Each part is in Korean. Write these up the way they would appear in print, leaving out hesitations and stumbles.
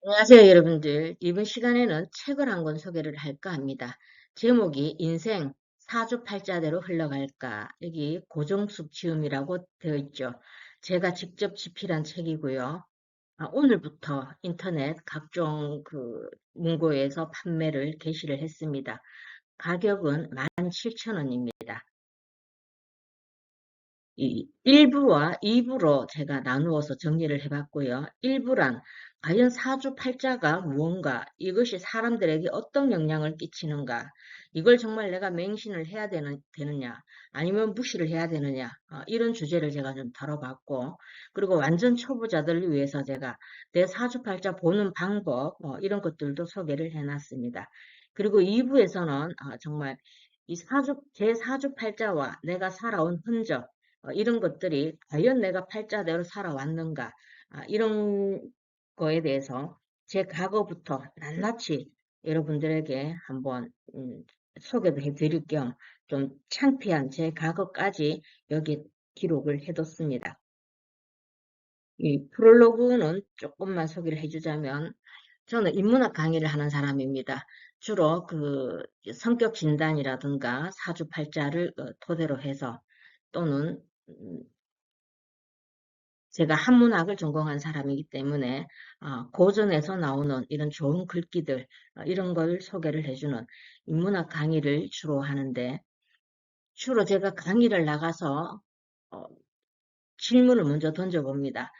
안녕하세요, 여러분들. 이번 시간에는 책을 한 권 소개를 할까 합니다. 제목이 인생 사주팔자대로 흘러갈까? 여기 고정숙 지음이라고 되어 있죠. 제가 직접 집필한 책이고요. 오늘부터 인터넷 각종 문고에서 판매를 개시를 했습니다. 가격은 17,000원입니다. 이 1부와 2부로 제가 나누어서 정리를 해봤고요. 1부란 과연 사주팔자가 무언가, 이것이 사람들에게 어떤 영향을 끼치는가, 이걸 정말 내가 맹신을 해야 되느냐, 아니면 무시를 해야 되느냐, 이런 주제를 제가 좀 다뤄봤고, 그리고 완전 초보자들을 위해서 제가 내 사주팔자 보는 방법, 이런 것들도 소개를 해놨습니다. 그리고 2부에서는 정말 제 사주팔자와 내가 살아온 흔적, 이런 것들이 과연 내가 팔자대로 살아왔는가, 이런 거에 대해서 제 과거부터 낱낱이 여러분들에게 한번 소개도 해드릴 겸 좀 창피한 제 과거까지 여기 기록을 해뒀습니다. 이 프롤로그는 조금만 소개를 해주자면, 저는 인문학 강의를 하는 사람입니다. 주로 성격 진단이라든가 사주팔자를 토대로 해서, 또는 제가 한문학을 전공한 사람이기 때문에 고전에서 나오는 이런 좋은 글귀들, 이런 걸 소개를 해주는 인문학 강의를 주로 하는데, 주로 제가 강의를 나가서 어, 질문을 먼저 던져봅니다.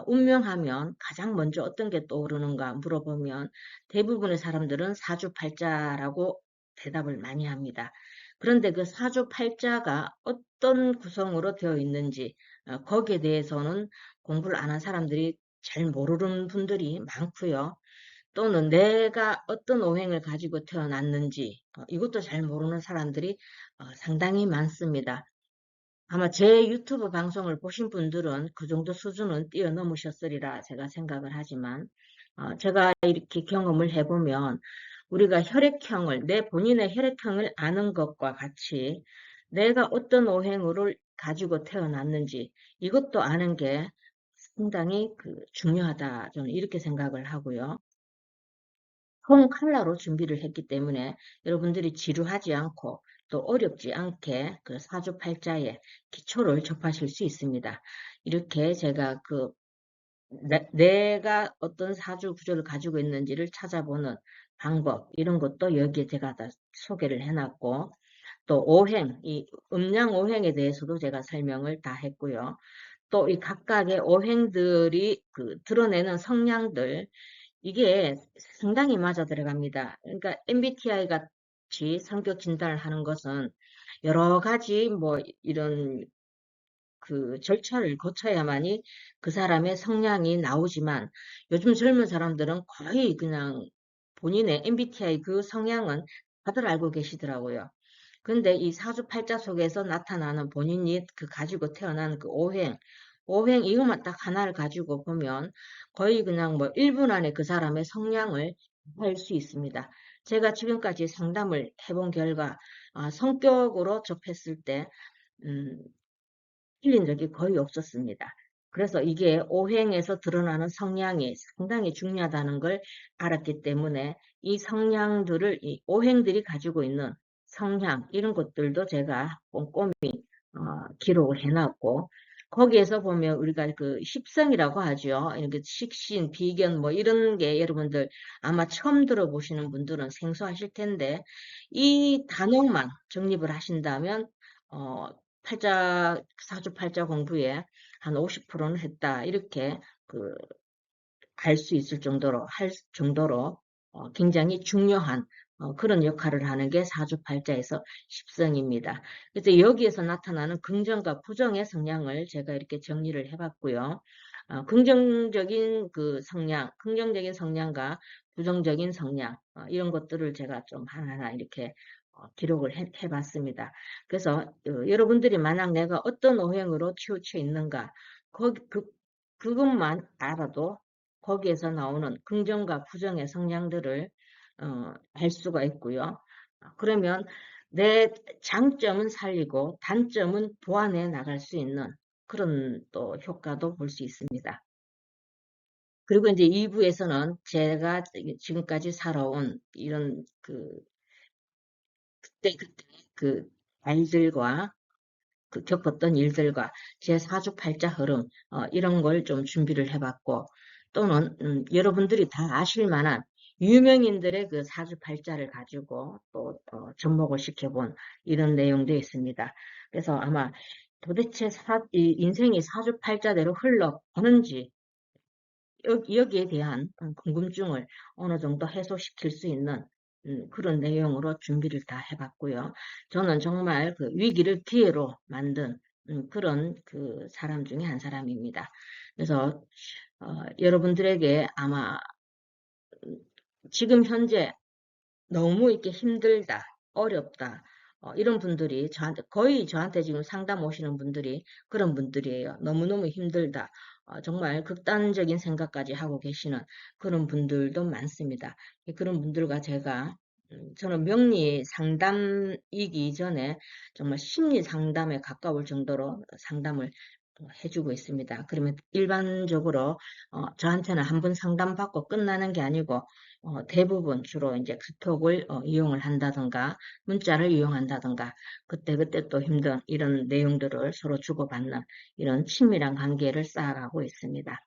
운명하면 가장 먼저 어떤 게 떠오르는가 물어보면 대부분의 사람들은 사주팔자라고 대답을 많이 합니다. 그런데 그 사주팔자가 어떤 구성으로 되어 있는지, 거기에 대해서는 공부를 안 한 사람들이 잘 모르는 분들이 많고요. 또는 내가 어떤 오행을 가지고 태어났는지, 이것도 잘 모르는 사람들이 상당히 많습니다. 아마 제 유튜브 방송을 보신 분들은 그 정도 수준은 뛰어넘으셨으리라 제가 생각을 하지만, 제가 이렇게 경험을 해보면 우리가 내 본인의 혈액형을 아는 것과 같이 내가 어떤 오행을 가지고 태어났는지 이것도 아는 게 상당히 중요하다, 저는 이렇게 생각을 하고요. 총 컬러로 준비를 했기 때문에 여러분들이 지루하지 않고 또 어렵지 않게 그 사주팔자의 기초를 접하실 수 있습니다. 이렇게 제가 내가 어떤 사주 구조를 가지고 있는지를 찾아보는 방법, 이런 것도 여기에 제가 다 소개를 해놨고, 또 이 음양 오행에 대해서도 제가 설명을 다 했고요. 또 이 각각의 오행들이 드러내는 성향들, 이게 상당히 맞아 들어갑니다. 그러니까 MBTI 같이 성격 진단을 하는 것은 여러 가지 이런 절차를 거쳐야만이 그 사람의 성향이 나오지만, 요즘 젊은 사람들은 거의 그냥 본인의 MBTI 그 성향은 다들 알고 계시더라고요. 근데 이 사주팔자 속에서 나타나는 본인이 가지고 태어난 오행 이것만 딱 하나를 가지고 보면 거의 그냥 1분 안에 그 사람의 성향을 알 수 있습니다. 제가 지금까지 상담을 해본 결과, 성격으로 접했을 때, 음, 틀린 적이 거의 없었습니다. 그래서 이게 오행에서 드러나는 성향이 상당히 중요하다는 걸 알았기 때문에 이 오행들이 가지고 있는 성향, 이런 것들도 제가 꼼꼼히 기록을 해놨고, 거기에서 보면 우리가 십성이라고 하죠. 이렇게 식신, 비견 이런 게 여러분들 아마 처음 들어보시는 분들은 생소하실 텐데, 이 단어만 정립을 하신다면 어, 사주팔자 공부에 한 50%는 했다, 이렇게 알 수 있을 정도로, 굉장히 중요한 그런 역할을 하는 게 사주팔자에서 십성입니다. 그래서 여기에서 나타나는 긍정과 부정의 성향을 제가 이렇게 정리를 해봤고요. 긍정적인 성향과 부정적인 성향, 이런 것들을 제가 좀 하나하나 이렇게 기록을 해봤습니다. 그래서 여러분들이 만약 내가 어떤 오행으로 치우쳐 있는가, 거기, 그것만 알아도 거기에서 나오는 긍정과 부정의 성향들을 알 수가 있고요. 그러면 내 장점은 살리고 단점은 보완해 나갈 수 있는 그런 또 효과도 볼 수 있습니다. 그리고 이제 2부에서는 제가 지금까지 살아온 이런 그때 그 일들과 겪었던 일들과 제 사주팔자 흐름, 이런 걸 좀 준비를 해봤고, 또는, 여러분들이 다 아실 만한 유명인들의 그 사주팔자를 가지고 또, 접목을 시켜본 이런 내용도 있습니다. 그래서 아마 도대체 이 인생이 사주팔자대로 흘러가는지, 여기에 대한 궁금증을 어느 정도 해소시킬 수 있는 그런 내용으로 준비를 다 해봤고요. 저는 정말 그 위기를 기회로 만든 그런 그 사람 중에 한 사람입니다. 그래서 여러분들에게 아마 지금 현재 너무 이렇게 힘들다, 어렵다, 이런 분들이 거의 저한테 지금 상담 오시는 분들이 그런 분들이에요. 너무너무 힘들다. 정말 극단적인 생각까지 하고 계시는 그런 분들도 많습니다. 그런 분들과 제가, 저는 명리 상담이기 전에 정말 심리 상담에 가까울 정도로 상담을 해주고 있습니다. 그러면 일반적으로 저한테는 한 번 상담받고 끝나는 게 아니고 대부분 주로 이제 카톡을 이용을 한다든가 문자를 이용한다든가 그때그때 또 힘든 이런 내용들을 서로 주고받는 이런 친밀한 관계를 쌓아가고 있습니다.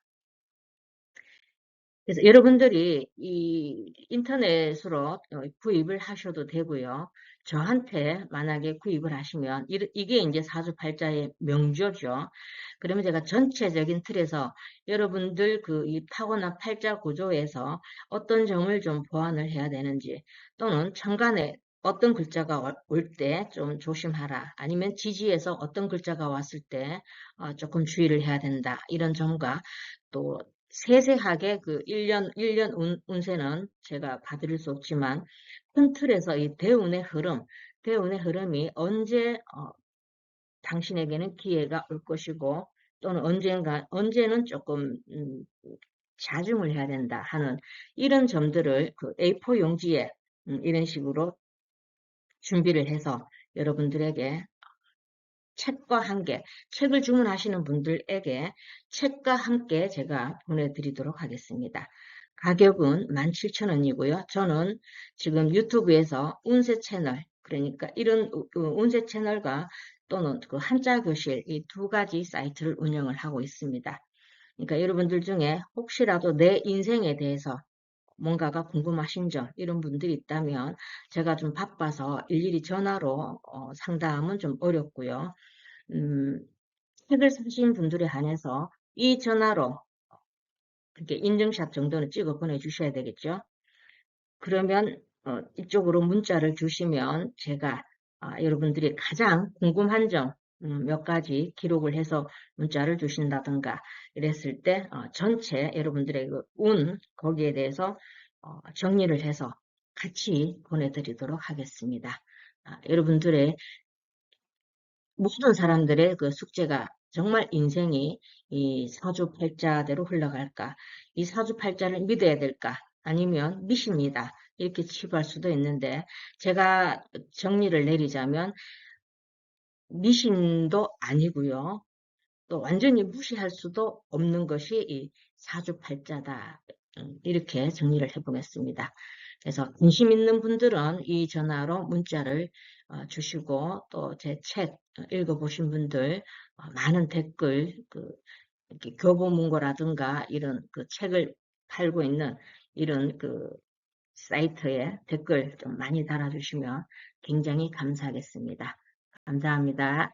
그래서 여러분들이 이 인터넷으로 구입을 하셔도 되고요. 저한테 만약에 구입을 하시면 이게 이제 사주팔자의 명조죠. 그러면 제가 전체적인 틀에서 여러분들 그 이 타고난 팔자 구조에서 어떤 점을 좀 보완을 해야 되는지, 또는 천간에 어떤 글자가 올 때 좀 조심하라, 아니면 지지에서 어떤 글자가 왔을 때 조금 주의를 해야 된다, 이런 점과 또 세세하게 그 1년 운세는 제가 봐드릴 수 없지만 큰 틀에서 이 대운의 흐름이 언제 당신에게는 기회가 올 것이고, 또는 언제는 조금 자중을 해야 된다 하는 이런 점들을 그 A4 용지에 이런 식으로 준비를 해서 여러분들에게 책과 함께, 책을 주문하시는 분들에게 책과 함께 제가 보내드리도록 하겠습니다. 가격은 17,000원이고요. 저는 지금 유튜브에서 운세 채널, 그러니까 이런 운세 채널과 또는 그 한자 교실, 이 두 가지 사이트를 운영을 하고 있습니다. 그러니까 여러분들 중에 혹시라도 내 인생에 대해서 뭔가가 궁금하신 점, 이런 분들이 있다면 제가 좀 바빠서 일일이 전화로 상담은 좀 어렵고요. 음, 책을 사신 분들에 한해서 이 전화로 이렇게 인증샷 정도는 찍어 보내주셔야 되겠죠. 그러면 이쪽으로 문자를 주시면 제가 여러분들이 가장 궁금한 점 몇 가지 기록을 해서 문자를 주신다든가 이랬을 때 전체 여러분들의 그 거기에 대해서 정리를 해서 같이 보내드리도록 하겠습니다. 여러분들의 모든 사람들의 그 숙제가 정말 인생이 이 사주팔자대로 흘러갈까? 이 사주팔자를 믿어야 될까? 아니면 미십니다. 이렇게 치부할 수도 있는데 제가 정리를 내리자면 미신도 아니고요. 또 완전히 무시할 수도 없는 것이 이 사주팔자다. 이렇게 정리를 해보겠습니다. 그래서 관심 있는 분들은 이 전화로 문자를 주시고, 또 제 책 읽어보신 분들 많은 댓글, 이렇게 교보문고라든가 이런 그 책을 팔고 있는 이런 그 사이트에 댓글 좀 많이 달아주시면 굉장히 감사하겠습니다. 감사합니다.